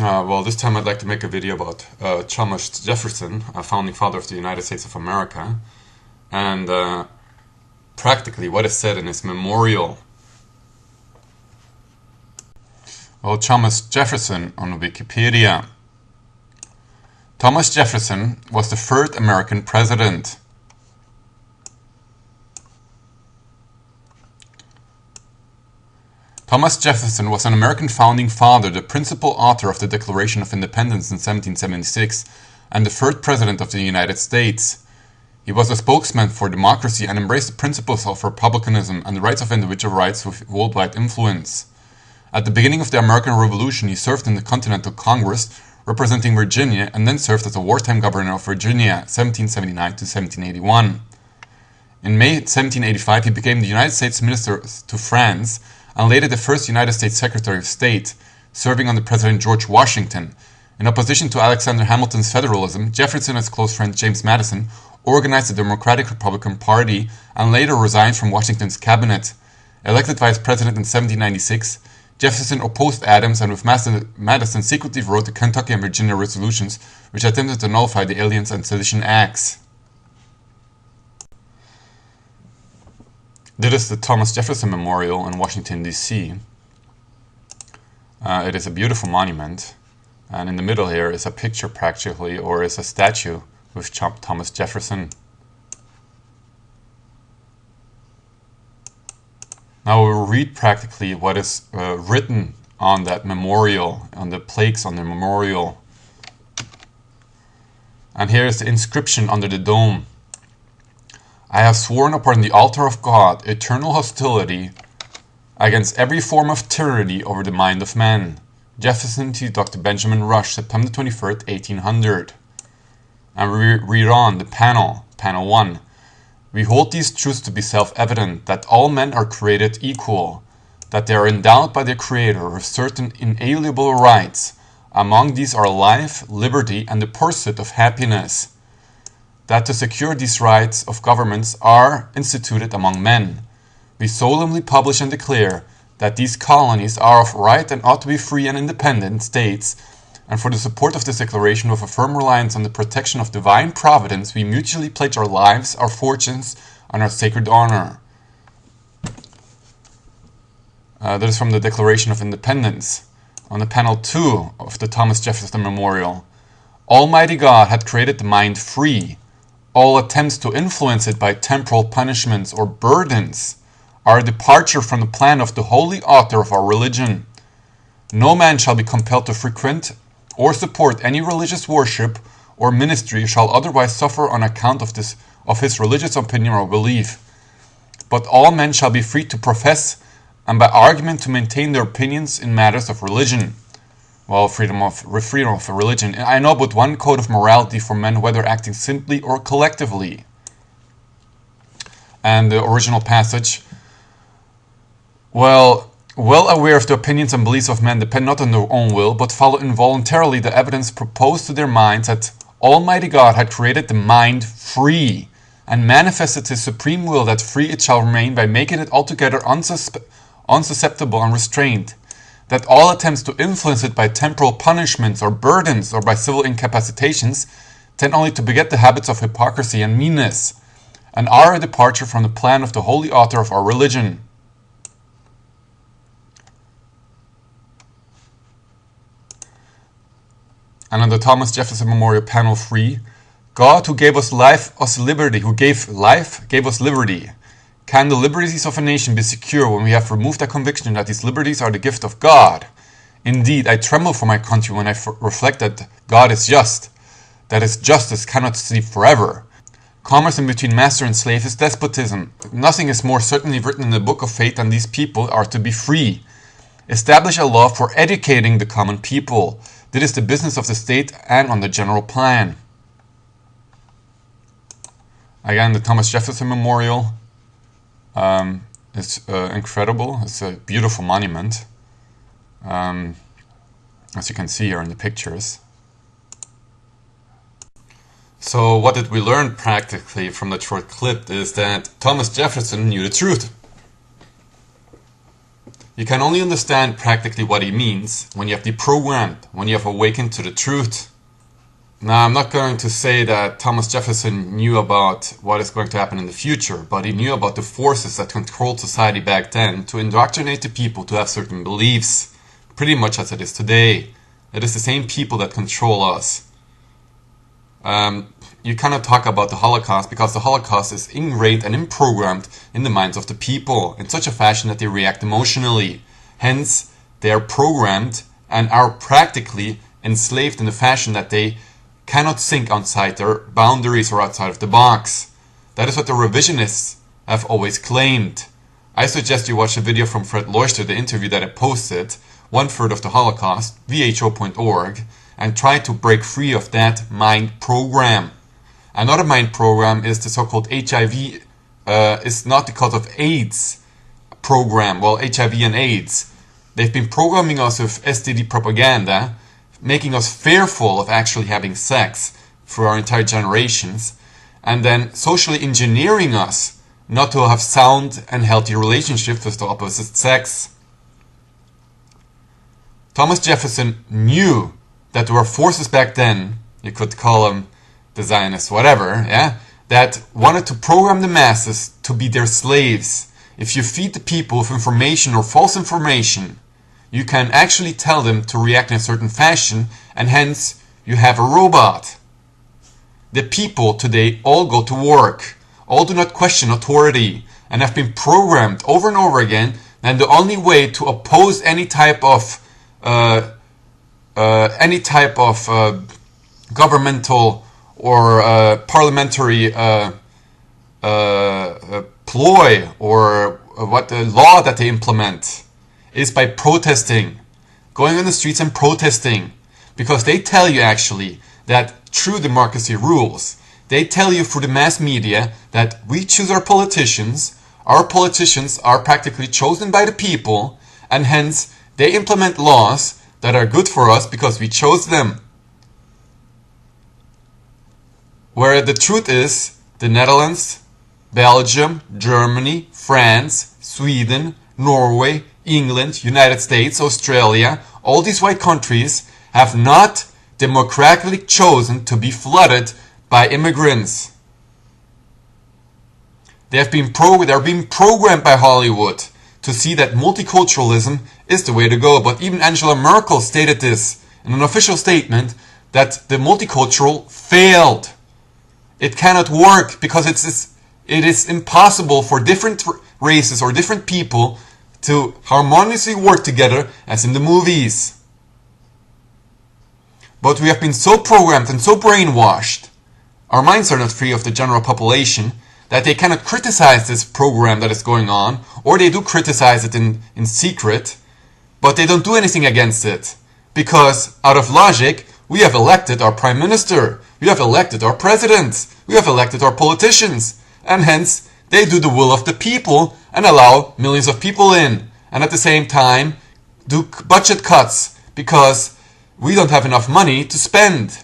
Well, this time I'd like to make a video about Thomas Jefferson, a founding father of the United States of America, and practically what is said in his memorial. Well, Thomas Jefferson on Wikipedia. Thomas Jefferson was the third American president. Thomas Jefferson was an American founding father, the principal author of the Declaration of Independence in 1776, and the third president of the United States. He was a spokesman for democracy and embraced the principles of republicanism and the rights of individual rights with worldwide influence. At the beginning of the American Revolution, he served in the Continental Congress, representing Virginia, and then served as a wartime governor of Virginia, 1779 to 1781. In May 1785, he became the United States Minister to France, and later the first United States Secretary of State, serving under President George Washington. In opposition to Alexander Hamilton's federalism, Jefferson and his close friend James Madison organized the Democratic Republican Party and later resigned from Washington's cabinet. Elected vice president in 1796, Jefferson opposed Adams and with Madison secretly wrote the Kentucky and Virginia resolutions, which attempted to nullify the Aliens and Sedition Acts. This is the Thomas Jefferson Memorial in Washington, D.C. It is a beautiful monument, and in the middle here is a picture practically, or is a statue with Thomas Jefferson. Now we'll read practically what is written on that memorial, on the plaques on the memorial. And here is the inscription under the dome. I have sworn upon the altar of God eternal hostility against every form of tyranny over the mind of man. Jefferson to Dr. Benjamin Rush, September 23rd, 1800. And we read on the panel 1. We hold these truths to be self-evident, that all men are created equal, that they are endowed by their Creator with certain inalienable rights. Among these are life, liberty, and the pursuit of happiness. That to secure these rights of governments are instituted among men. We solemnly publish and declare that these colonies are of right and ought to be free and independent states, and for the support of this declaration with a firm reliance on the protection of divine providence, we mutually pledge our lives, our fortunes, and our sacred honor. That is from the Declaration of Independence. On the panel 2 of the Thomas Jefferson Memorial. Almighty God had created the mind free. All attempts to influence it by temporal punishments or burdens are a departure from the plan of the holy author of our religion. No man shall be compelled to frequent or support any religious worship or ministry shall otherwise suffer on account of his religious opinion or belief. But all men shall be free to profess and by argument to maintain their opinions in matters of religion. Well, freedom of religion. I know but one code of morality for men, whether acting simply or collectively. And the original passage. Well aware of the opinions and beliefs of men depend not on their own will, but follow involuntarily the evidence proposed to their minds that Almighty God had created the mind free, and manifested His supreme will that free it shall remain by making it altogether unsusceptible and restrained. That all attempts to influence it by temporal punishments or burdens or by civil incapacitations tend only to beget the habits of hypocrisy and meanness, and are a departure from the plan of the holy author of our religion. And on the Thomas Jefferson Memorial panel 3, God who gave us life, us liberty, who gave life, gave us liberty. Can the liberties of a nation be secure when we have removed the conviction that these liberties are the gift of God? Indeed, I tremble for my country when I reflect that God is just, that His justice cannot sleep forever. Commerce in between master and slave is despotism. Nothing is more certainly written in the book of fate than these people are to be free. Establish a law for educating the common people. This is the business of the state and on the general plan. Again, the Thomas Jefferson Memorial. It's incredible. It's a beautiful monument, as you can see here in the pictures. So what did we learn practically from that short clip is that Thomas Jefferson knew the truth. You can only understand practically what he means when you have deprogrammed, when you have awakened to the truth. Now, I'm not going to say that Thomas Jefferson knew about what is going to happen in the future, but he knew about the forces that controlled society back then to indoctrinate the people to have certain beliefs, pretty much as it is today. It is the same people that control us. You cannot talk about the Holocaust because the Holocaust is ingrained and improgrammed in the minds of the people in such a fashion that they react emotionally. Hence, they are programmed and are practically enslaved in the fashion that they cannot think outside their boundaries or outside of the box. That is what the revisionists have always claimed. I suggest you watch a video from Fred Leuchter, the interview that I posted, 1/3 of the Holocaust, vho.org, and try to break free of that mind program. Another mind program is the so-called HIV, is not because of AIDS program, well, HIV and AIDS. They've been programming us with STD propaganda, making us fearful of actually having sex for our entire generations, and then socially engineering us not to have sound and healthy relationships with the opposite sex. Thomas Jefferson knew that there were forces back then, you could call them the Zionists, whatever, yeah, that wanted to program the masses to be their slaves. If you feed the people with information or false information, you can actually tell them to react in a certain fashion, and hence you have a robot. The people today all go to work, all do not question authority, and have been programmed over and over again that the only way to oppose any type of governmental or parliamentary ploy or what the law that they implement is by protesting, going on the streets and protesting, because they tell you actually that true democracy rules. They tell you through the mass media that we choose our politicians are practically chosen by the people, and hence they implement laws that are good for us because we chose them. Where the truth is, the Netherlands, Belgium, Germany, France, Sweden, Norway, England, United States, Australia, all these white countries have not democratically chosen to be flooded by immigrants. They are being programmed by Hollywood to see that multiculturalism is the way to go. But even Angela Merkel stated this in an official statement, that the multicultural failed. It cannot work because it is impossible for different races or different people to harmoniously work together as in the movies. But we have been so programmed and so brainwashed, our minds are not free of the general population, that they cannot criticize this program that is going on, or they do criticize it in secret, but they don't do anything against it. Because out of logic, we have elected our prime minister, we have elected our presidents, we have elected our politicians, and hence they do the will of the people and allow millions of people in, and at the same time do budget cuts because we don't have enough money to spend.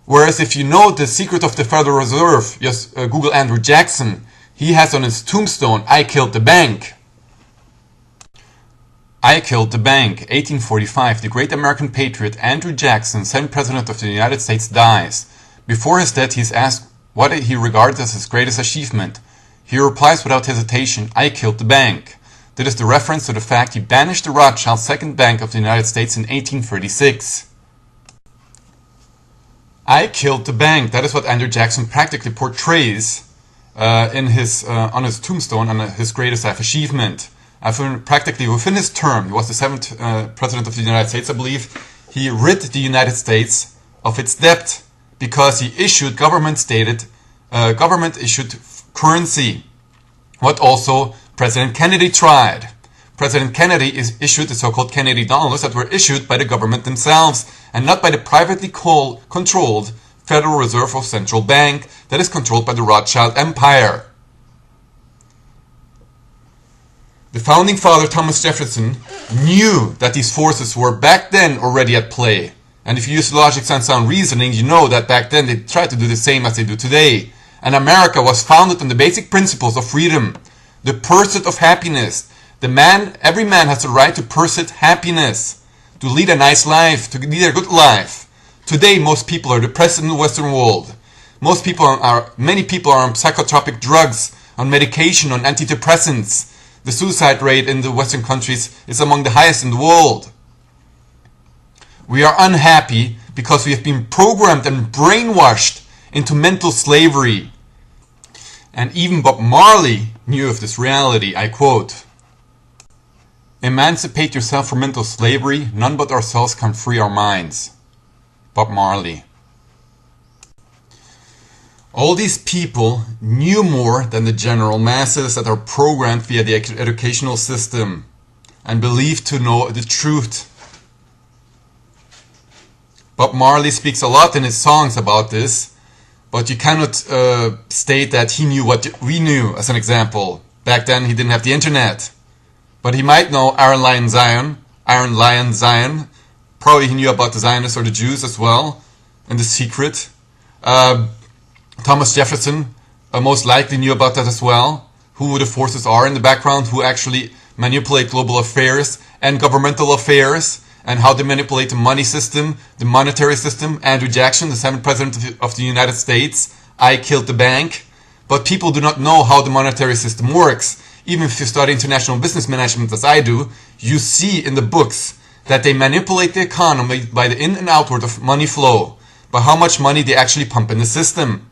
Whereas if you know the secret of the Federal Reserve, just Google Andrew Jackson, he has on his tombstone, "I killed the bank." I killed the bank, 1845. The great American patriot Andrew Jackson, 7th President of the United States, dies. Before his death, he is asked what he regards as his greatest achievement. He replies without hesitation, "I killed the bank." That is the reference to the fact he banished the Rothschild Second Bank of the United States in 1836. I killed the bank. That is what Andrew Jackson practically portrays on his tombstone, on his greatest achievement. Practically within his term, he was the 7th President of the United States, I believe, he rid the United States of its debt because he issued government-issued currency, what also President Kennedy tried. President Kennedy issued the so-called Kennedy dollars that were issued by the government themselves and not by the privately controlled Federal Reserve or Central Bank that is controlled by the Rothschild Empire. The founding father Thomas Jefferson knew that these forces were back then already at play. And if you use logic and sound reasoning, you know that back then they tried to do the same as they do today. And America was founded on the basic principles of freedom, the pursuit of happiness, Every man has the right to pursue happiness, to lead a nice life, to lead a good life. Today, most people are depressed in the Western world. Many people are on psychotropic drugs, on medication, on antidepressants. The suicide rate in the Western countries is among the highest in the world. We are unhappy because we have been programmed and brainwashed into mental slavery. And even Bob Marley knew of this reality. I quote, "Emancipate yourself from mental slavery. None but ourselves can free our minds." Bob Marley. All these people knew more than the general masses that are programmed via the educational system and believed to know the truth. Bob Marley speaks a lot in his songs about this, but you cannot state that he knew what we knew, as an example. Back then he didn't have the internet. But he might know Iron Lion Zion. Probably he knew about the Zionists or the Jews as well, in the secret. Thomas Jefferson most likely knew about that as well. Who the forces are in the background, who actually manipulate global affairs and governmental affairs, and how they manipulate the money system, the monetary system. Andrew Jackson, the 7th President of the United States, I killed the bank. But people do not know how the monetary system works. Even if you study international business management as I do, you see in the books that they manipulate the economy by the in and outward of money flow, by how much money they actually pump in the system.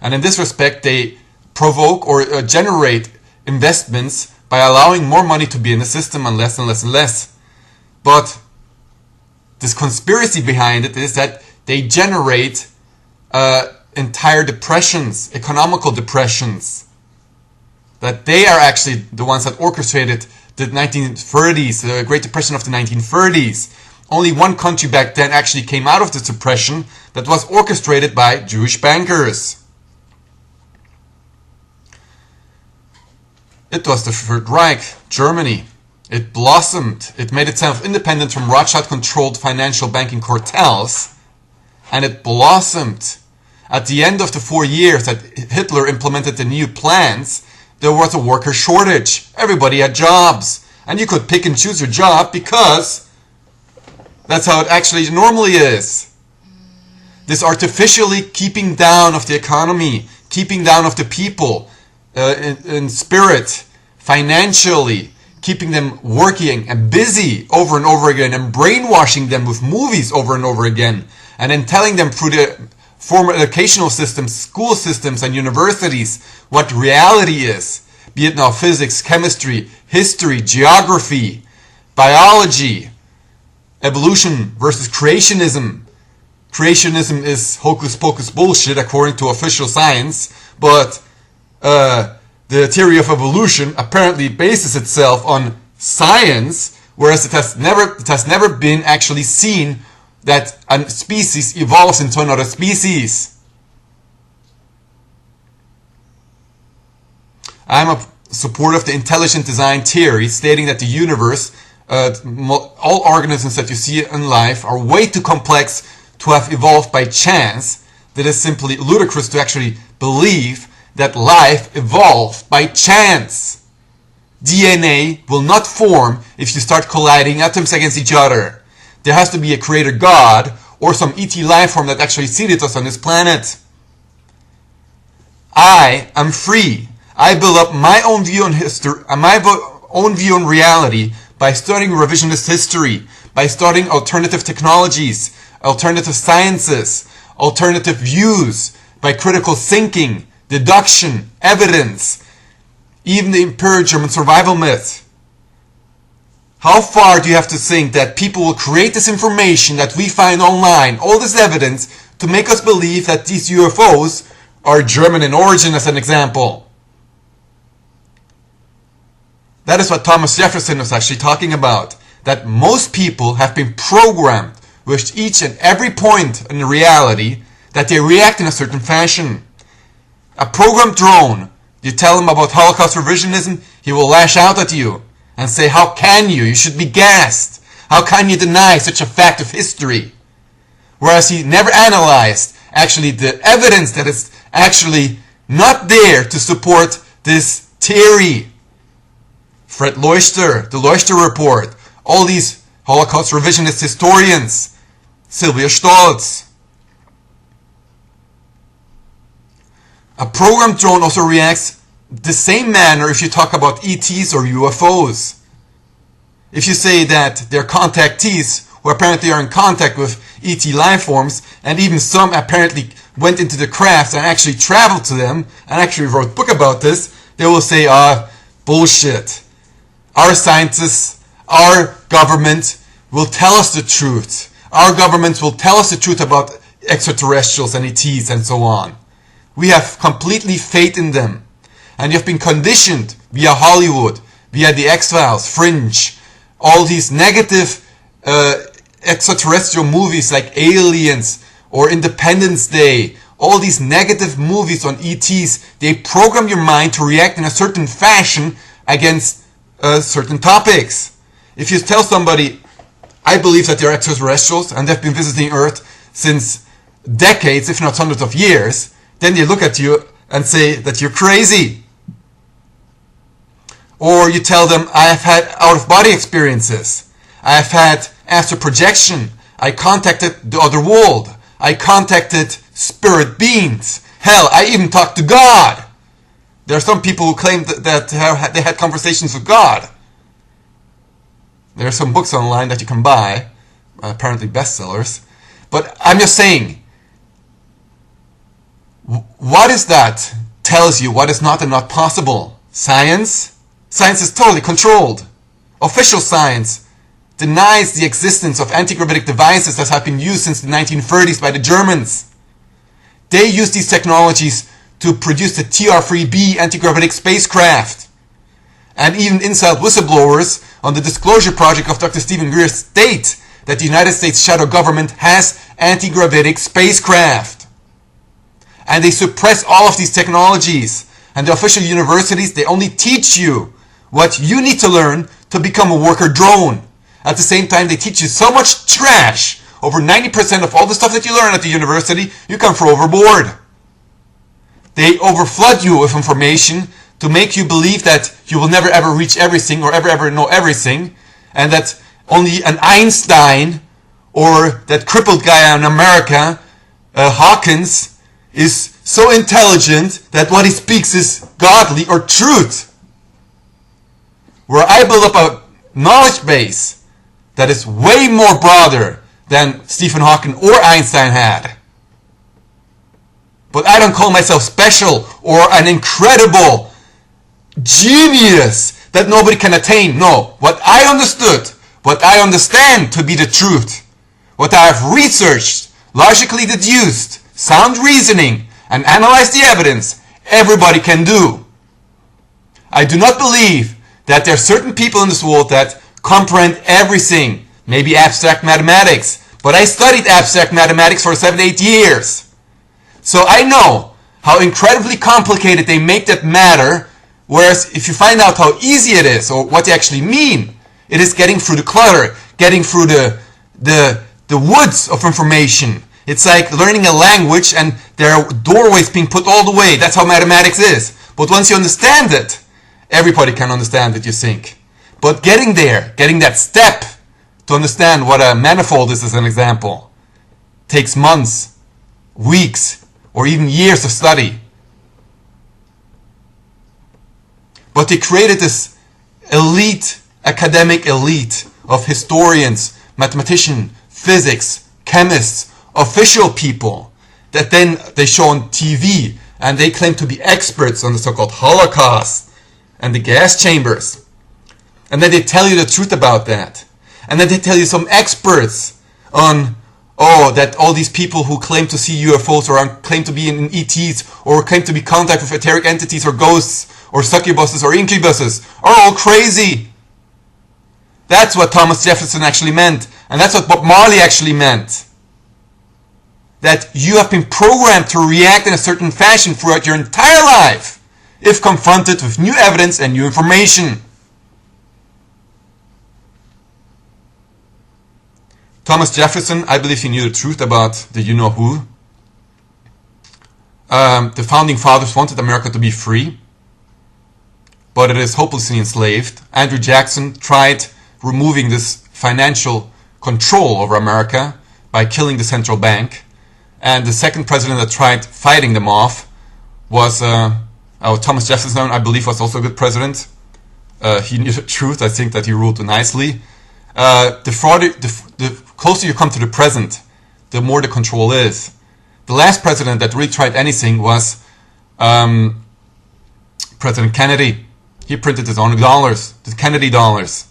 And in this respect, they provoke or generate investments by allowing more money to be in the system and less and less and less. But this conspiracy behind it is that they generate entire depressions, economical depressions. That they are actually the ones that orchestrated the 1930s, the Great Depression of the 1930s. Only one country back then actually came out of this depression that was orchestrated by Jewish bankers. It was the Third Reich, Germany. It blossomed. It made itself independent from Rothschild-controlled financial banking cartels, and it blossomed. At the end of the 4 years that Hitler implemented the new plans, there was a worker shortage. Everybody had jobs, and you could pick and choose your job because that's how it actually normally is. This artificially keeping down of the economy, keeping down of the people, in spirit, financially, keeping them working and busy over and over again, and brainwashing them with movies over and over again, and then telling them through the formal educational systems, school systems and universities what reality is, be it now physics, chemistry, history, geography, biology, evolution versus creationism. Creationism is hocus pocus bullshit according to official science, but the theory of evolution apparently bases itself on science, whereas it has never been actually seen that a species evolves into another species. I'm a supporter of the intelligent design theory, stating that the universe, all organisms that you see in life, are way too complex to have evolved by chance. That is simply ludicrous to actually believe that life evolved by chance. DNA will not form if you start colliding atoms against each other. There has to be a creator God or some ET life form that actually seeded us on this planet. I am free. I build up my own view on history, my own view on reality by studying revisionist history, by studying alternative technologies, alternative sciences, alternative views, by critical thinking, deduction, evidence, even the Imperial German survival myth. How far do you have to think that people will create this information that we find online, all this evidence, to make us believe that these UFOs are German in origin, as an example? That is what Thomas Jefferson was actually talking about. That most people have been programmed with each and every point in reality that they react in a certain fashion. A programmed drone, you tell him about Holocaust revisionism, he will lash out at you and say, how can you? You should be gassed. How can you deny such a fact of history? Whereas he never analyzed actually the evidence that is actually not there to support this theory. Fred Leuchter, the Leuchter Report, all these Holocaust revisionist historians, Sylvia Stolz. A programmed drone also reacts the same manner if you talk about ETs or UFOs. If you say that they're contactees who apparently are in contact with ET life forms, and even some apparently went into the craft and actually traveled to them and actually wrote a book about this, they will say, bullshit. Our scientists, our government will tell us the truth. Our governments will tell us the truth about extraterrestrials and ETs and so on. We have completely faith in them. And you have been conditioned via Hollywood, via the X-Files, Fringe, all these negative extraterrestrial movies like Aliens or Independence Day, all these negative movies on ETs, they program your mind to react in a certain fashion against certain topics. If you tell somebody, I believe that they're extraterrestrials and they've been visiting Earth since decades, if not hundreds of years, then they look at you and say that you're crazy. Or you tell them, I have had out-of-body experiences. I have had astral projection. I contacted the other world. I contacted spirit beings. Hell, I even talked to God. There are some people who claim that they had conversations with God. There are some books online that you can buy, apparently bestsellers. But I'm just saying, what is that tells you what is not and not possible? Science? Science is totally controlled. Official science denies the existence of anti-gravitic devices that have been used since the 1930s by the Germans. They use these technologies to produce the TR-3B anti-gravitic spacecraft. And even inside whistleblowers on the disclosure project of Dr. Stephen Greer state that the United States shadow government has anti-gravitic spacecraft. And they suppress all of these technologies. And the official universities, they only teach you what you need to learn to become a worker drone. At the same time, they teach you so much trash. Over 90% of all the stuff that you learn at the university, you can throw overboard. They overflood you with information to make you believe that you will never ever reach everything or ever know everything, and that only an Einstein or that crippled guy in America, Hawkins, is so intelligent that what he speaks is godly or truth. Where I build up a knowledge base that is way more broader than Stephen Hawking or Einstein had. But I don't call myself special or an incredible genius that nobody can attain. No, what I understood, what I understand to be the truth, what I have researched, logically deduced, sound reasoning, and analyzed the evidence, everybody can do. I do not believe that there are certain people in this world that comprehend everything, maybe abstract mathematics, but I studied abstract mathematics for 7 to 8 years. So I know how incredibly complicated they make that matter, whereas if you find out how easy it is, or what they actually mean, it is getting through the clutter, getting through the woods of information. It's like learning a language and there are doorways being put all the way. That's how mathematics is. But once you understand it, everybody can understand it, you think. But getting there, getting that step to understand what a manifold is, as an example, takes months, weeks, or even years of study. But they created this elite, academic elite of historians, mathematicians, physics, chemists, official people that then they show on TV and they claim to be experts on the so-called Holocaust and the gas chambers. And then they tell you the truth about that. And then they tell you some experts on, that all these people who claim to see UFOs or claim to be in ETs or claim to be in contact with etheric entities or ghosts or succubuses or incubuses are all crazy. That's what Thomas Jefferson actually meant. And that's what Bob Marley actually meant. That you have been programmed to react in a certain fashion throughout your entire life if confronted with new evidence and new information. Thomas Jefferson, I believe he knew the truth about the you-know-who. The founding fathers wanted America to be free. but it is hopelessly enslaved. Andrew Jackson tried removing this financial control over America by killing the central bank. And the second president that tried fighting them off was Thomas Jefferson, I believe, was also a good president. He knew the truth. I think that he ruled nicely. The closer you come to the present, the more the control is. The last president that really tried anything was President Kennedy. He printed his own dollars, the Kennedy dollars.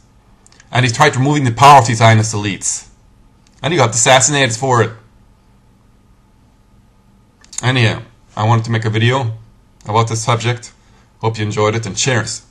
And he tried removing the power of these Zionist elites. And he got assassinated for it. Anyhow, I wanted to make a video about this subject. Hope you enjoyed it, and cheers.